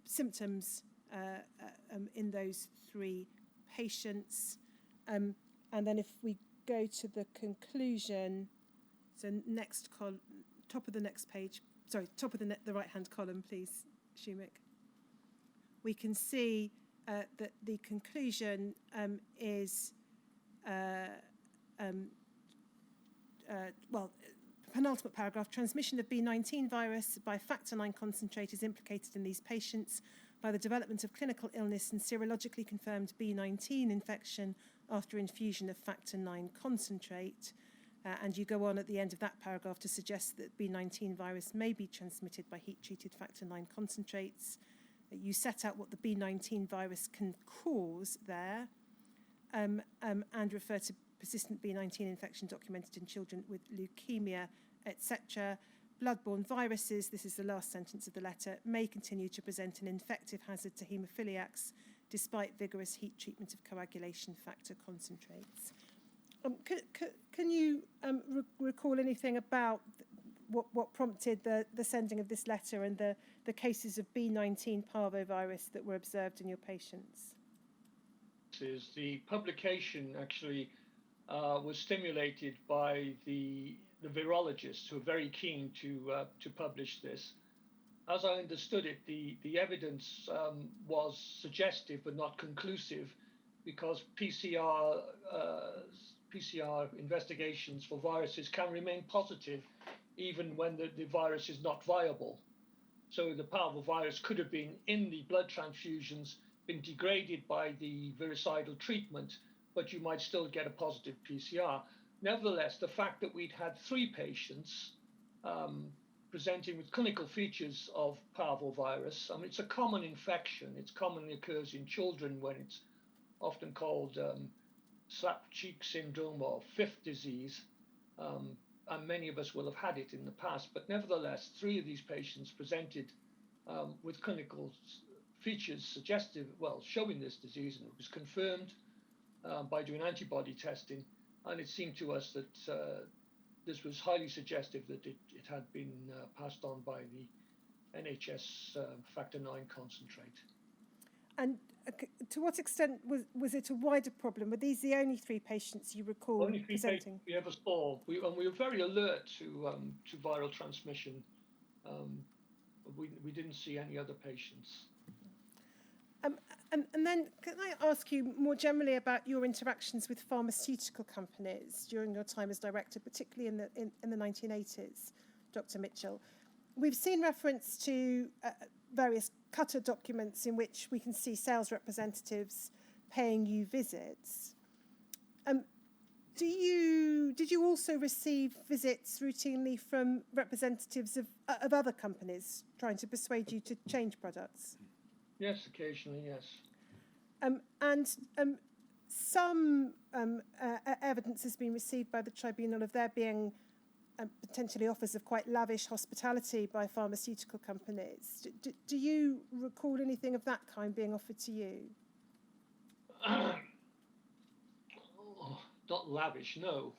[SPEAKER 2] symptoms in those 3 patients. And then if we go to the conclusion, so top of the next page, sorry, top of the right-hand column, please, Shumik. We can see that the conclusion is, penultimate paragraph, transmission of B19 virus by factor 9 concentrate is implicated in these patients by the development of clinical illness and serologically confirmed B19 infection after infusion of factor 9 concentrate. And you go on at the end of that paragraph to suggest that B19 virus may be transmitted by heat-treated factor 9 concentrates. You set out what the B19 virus can cause there, and refer to persistent B19 infection documented in children with leukemia, etc. Bloodborne viruses, this is the last sentence of the letter, may continue to present an infective hazard to haemophiliacs despite vigorous heat treatment of coagulation factor concentrates. Can you recall anything about what prompted the sending of this letter and the cases of B19 parvovirus that were observed in your patients?
[SPEAKER 1] The publication actually was stimulated by the virologists who are very keen to publish this. As I understood it, the evidence was suggestive but not conclusive, because PCR investigations for viruses can remain positive even when the virus is not viable. So the parvovirus could have been in the blood transfusions, been degraded by the virucidal treatment, but you might still get a positive PCR. Nevertheless, the fact that we'd had 3 patients presenting with clinical features of parvovirus, I mean, it's a common infection. It commonly occurs in children when it's often called slap cheek syndrome or fifth disease, and many of us will have had it in the past. But nevertheless, 3 of these patients presented with clinical features suggestive, showing this disease, and it was confirmed by doing antibody testing, and it seemed to us that this was highly suggestive that it had been passed on by the NHS factor 9 concentrate.
[SPEAKER 2] And to what extent was it a wider problem? Were these the only 3 patients you recall
[SPEAKER 1] only 3
[SPEAKER 2] presenting?
[SPEAKER 1] Patients we ever saw. We were very alert to viral transmission. We didn't see any other patients.
[SPEAKER 2] And then can I ask you more generally about your interactions with pharmaceutical companies during your time as director, particularly in the 1980s, Dr. Mitchell? We've seen reference to various Qatar documents in which we can see sales representatives paying you visits. Did you also receive visits routinely from representatives of other companies trying to persuade you to change products?
[SPEAKER 1] Yes, occasionally, yes.
[SPEAKER 2] Some evidence has been received by the tribunal of there being potentially offers of quite lavish hospitality by pharmaceutical companies. Do you recall anything of that kind being offered to you?
[SPEAKER 1] Not lavish, no.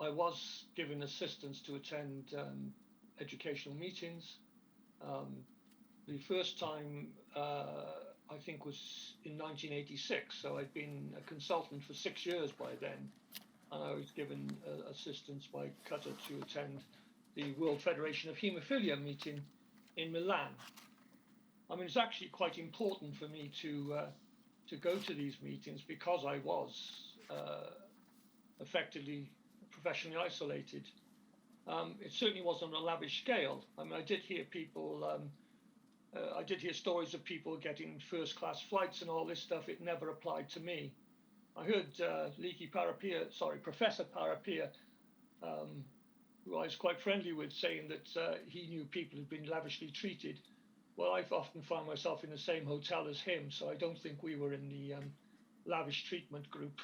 [SPEAKER 1] I was given assistance to attend educational meetings. The first time, I think, was in 1986, so I'd been a consultant for 6 years by then, and I was given assistance by Qatar to attend the World Federation of Haemophilia meeting in Milan. I mean, it's actually quite important for me to go to these meetings because I was effectively professionally isolated. It certainly wasn't on a lavish scale. I mean, I did hear stories of people getting first-class flights and all this stuff. It never applied to me. I heard Professor Parapia, who I was quite friendly with, saying that he knew people who'd been lavishly treated. Well, I've often found myself in the same hotel as him, so I don't think we were in the lavish treatment group.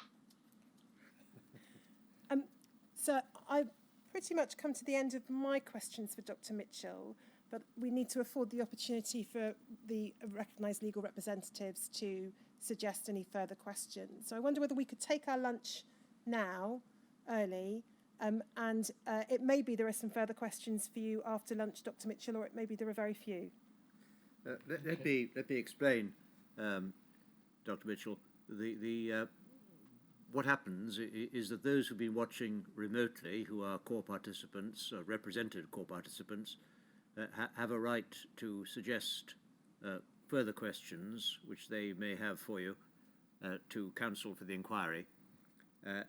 [SPEAKER 2] So I've pretty much come to the end of my questions for Dr. Mitchell, but we need to afford the opportunity for the recognised legal representatives to suggest any further questions. So I wonder whether we could take our lunch now, early, and it may be there are some further questions for you after lunch, Dr. Mitchell, or it may be there are very few.
[SPEAKER 3] Let me explain, Dr. Mitchell. What happens is that those who've been watching remotely, who are core participants, represented core participants, have a right to suggest further questions which they may have for you to counsel for the inquiry.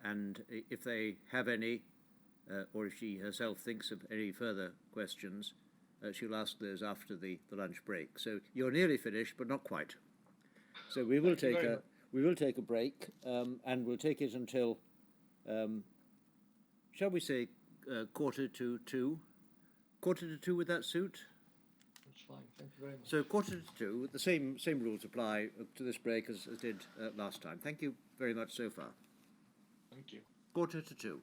[SPEAKER 3] And if they have any, or if she herself thinks of any further questions, she'll ask those after the lunch break. So you're nearly finished, but not quite. So we will take a break, and we'll take it until, shall we say, 1:45? 1:45, would that suit?
[SPEAKER 1] That's fine. Thank you very much.
[SPEAKER 3] So 1:45. The same rules apply to this break as did last time. Thank you very much so far.
[SPEAKER 1] Thank you.
[SPEAKER 3] 1:45.